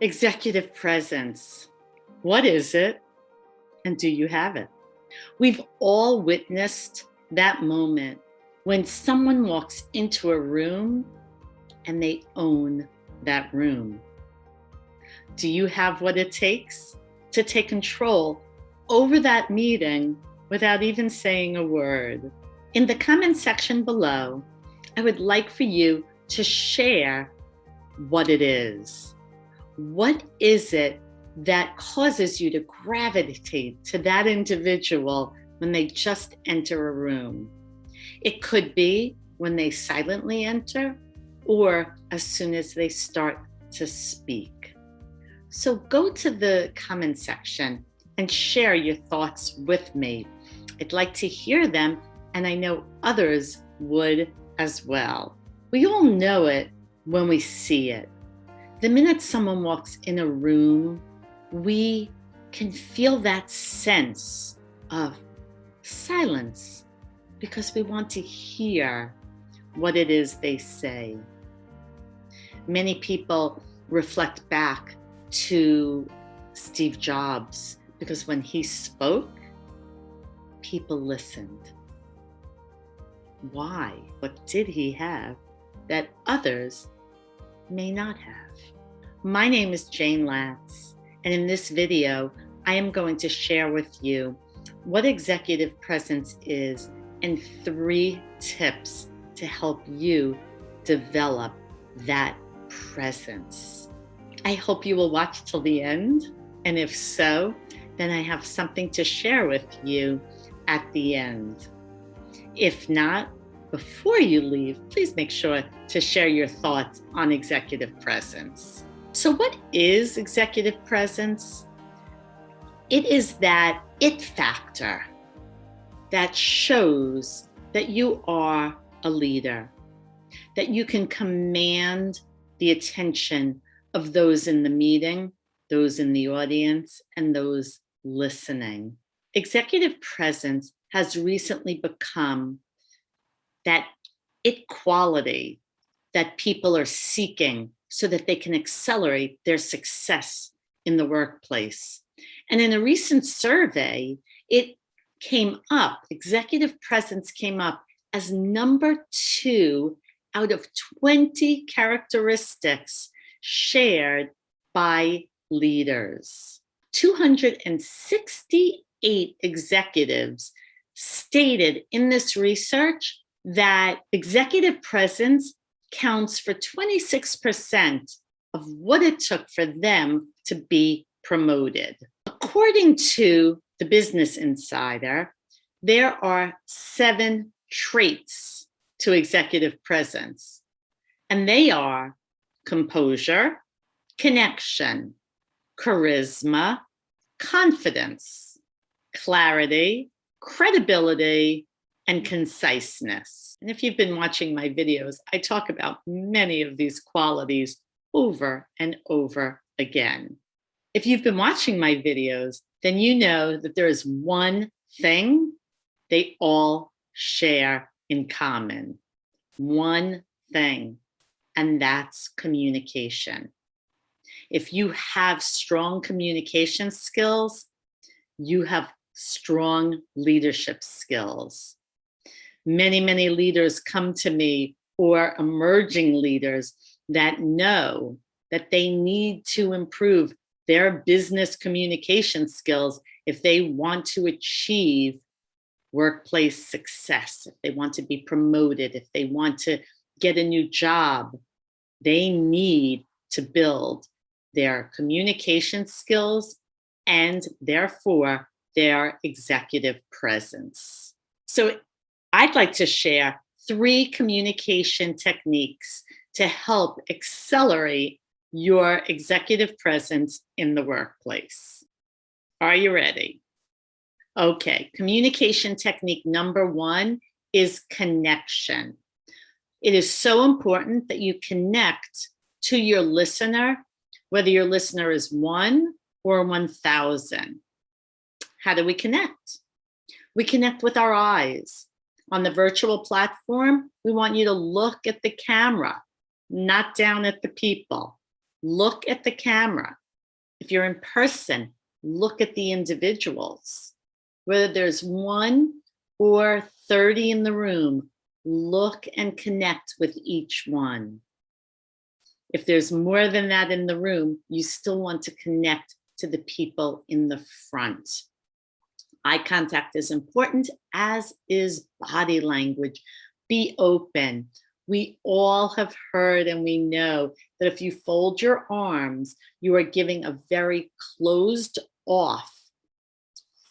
Executive presence. What is it? And do you have it? We've all witnessed that moment when someone walks into a room and they own that room. Do you have what it takes to take control over that meeting without even saying a word? In the comment section below, I would like for you to share what it is. What is it that causes you to gravitate to that individual when they just enter a room? It could be when they silently enter or as soon as they start to speak. So go to the comment section and share your thoughts with me. I'd like to hear them, and I know others would as well. We all know it when we see it. The minute someone walks in a room, we can feel that sense of silence because we want to hear what it is they say. Many people reflect back to Steve Jobs because when he spoke, people listened. Why? What did he have that others may not have? My name is Jayne Latz, and in this video, I am going to share with you what executive presence is and 3 tips to help you develop that presence. I hope you will watch till the end, and if so, then I have something to share with you at the end. If not, before you leave, please make sure to share your thoughts on executive presence. So what is executive presence? It is that it factor that shows that you are a leader, that you can command the attention of those in the meeting, those in the audience, and those listening. Executive presence has recently become that it quality that people are seeking so that they can accelerate their success in the workplace. And in a recent survey, it came up, executive presence came up as number 2 out of 20 characteristics shared by leaders. 268 executives stated in this research that executive presence counts for 26% of what it took for them to be promoted. According to the Business Insider, there are 7 traits to executive presence, and they are composure, connection, charisma, confidence, clarity, credibility, and conciseness. And if you've been watching my videos, I talk about many of these qualities over and over again. If you've been watching my videos, then you know that there is one thing they all share in common. One thing, and that's communication. If you have strong communication skills, you have strong leadership skills. Many leaders come to me, or emerging leaders that know that they need to improve their business communication skills if they want to achieve workplace success, if they want to be promoted, if they want to get a new job. They need to build their communication skills and therefore their executive presence. So I'd like to share 3 communication techniques to help accelerate your executive presence in the workplace. Are you ready? Okay, communication technique number 1 is connection. It is so important that you connect to your listener, whether your listener is 1 or 1,000. How do we connect? We connect with our eyes. On the virtual platform, we want you to look at the camera, not down at the people. look at the camera. If you're in person, look at the individuals. Whether there's 1 or 30 in the room, look and connect with each one. If there's more than that in the room, you still want to connect to the people in the front. Eye contact is important, as is body language. Be open. We all have heard and we know that if you fold your arms, you are giving a very closed off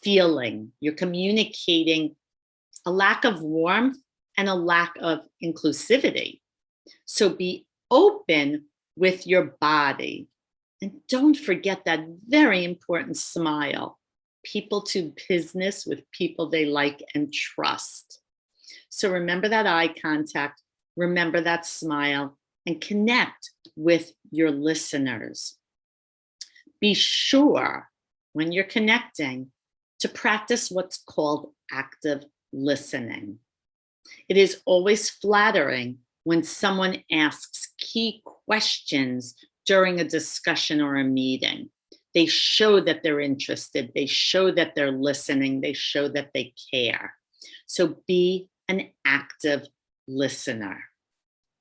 feeling. You're communicating a lack of warmth and a lack of inclusivity. So be open with your body. And don't forget that very important smile. People to business with people they like and trust. So remember that eye contact, remember that smile, and connect with your listeners. Be sure when you're connecting to practice what's called active listening. It is always flattering when someone asks key questions during a discussion or a meeting. They show that they're interested, they show that they're listening, they show that they care. So be an active listener.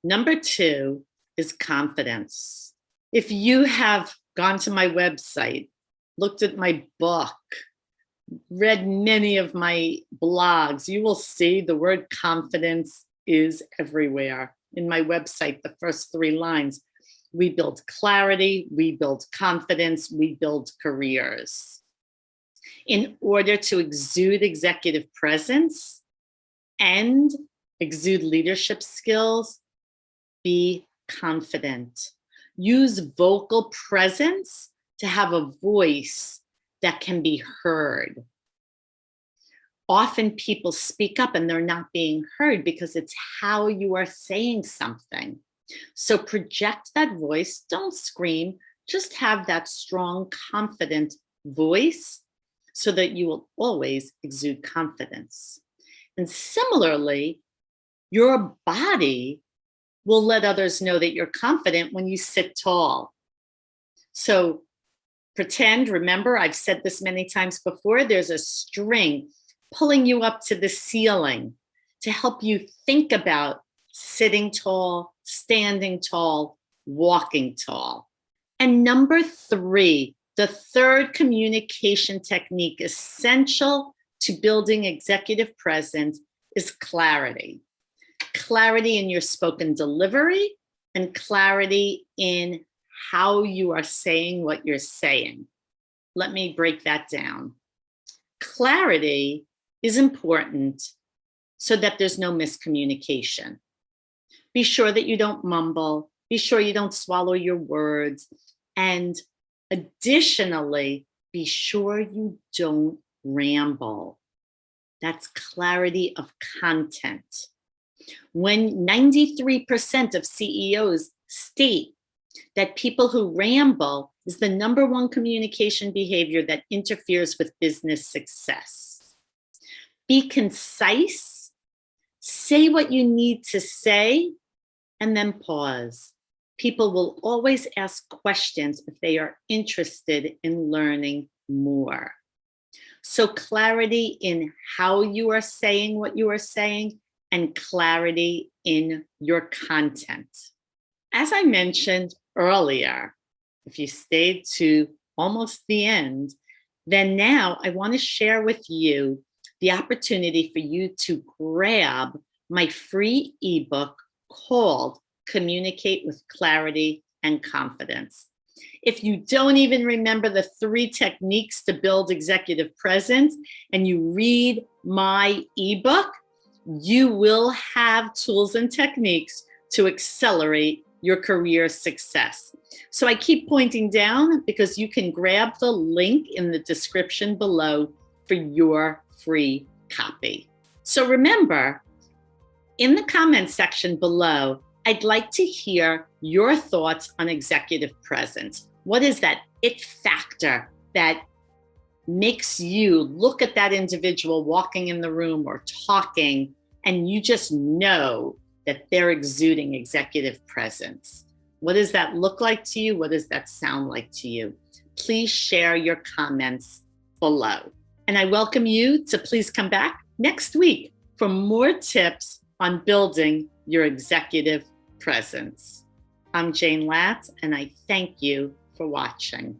Number 2 is confidence. If you have gone to my website, looked at my book, read many of my blogs, you will see the word confidence is everywhere. In my website, the first 3 lines, we build clarity, we build confidence, we build careers. In order to exude executive presence and exude leadership skills, be confident. Use vocal presence to have a voice that can be heard. Often people speak up and they're not being heard because it's how you are saying something. So project that voice, don't scream, just have that strong, confident voice so that you will always exude confidence. And similarly, your body will let others know that you're confident when you sit tall. So pretend, remember, I've said this many times before, there's a string pulling you up to the ceiling to help you think about sitting tall, standing tall, walking tall. And number 3, the third communication technique essential to building executive presence is clarity. Clarity in your spoken delivery and clarity in how you are saying what you're saying. Let me break that down. Clarity is important so that there's no miscommunication. Be sure that you don't mumble. Be sure you don't swallow your words. And additionally, be sure you don't ramble. That's clarity of content. When 93% of CEOs state that people who ramble is the number 1 communication behavior that interferes with business success. Be concise, say what you need to say, and then pause. People will always ask questions if they are interested in learning more. So clarity in how you are saying what you are saying and clarity in your content. As I mentioned earlier, if you stayed to almost the end, then now I want to share with you the opportunity for you to grab my free ebook called Communicate with Clarity and Confidence. If you don't even remember the 3 techniques to build executive presence and you read my ebook, you will have tools and techniques to accelerate your career success. So I keep pointing down because you can grab the link in the description below for your free copy. So remember, in the comment section below, I'd like to hear your thoughts on executive presence. What is that it factor that makes you look at that individual walking in the room or talking, and you just know that they're exuding executive presence? What does that look like to you? What does that sound like to you? Please share your comments below. And I welcome you to please come back next week for more tips on building your executive presence. I'm Jayne Latz, and I thank you for watching.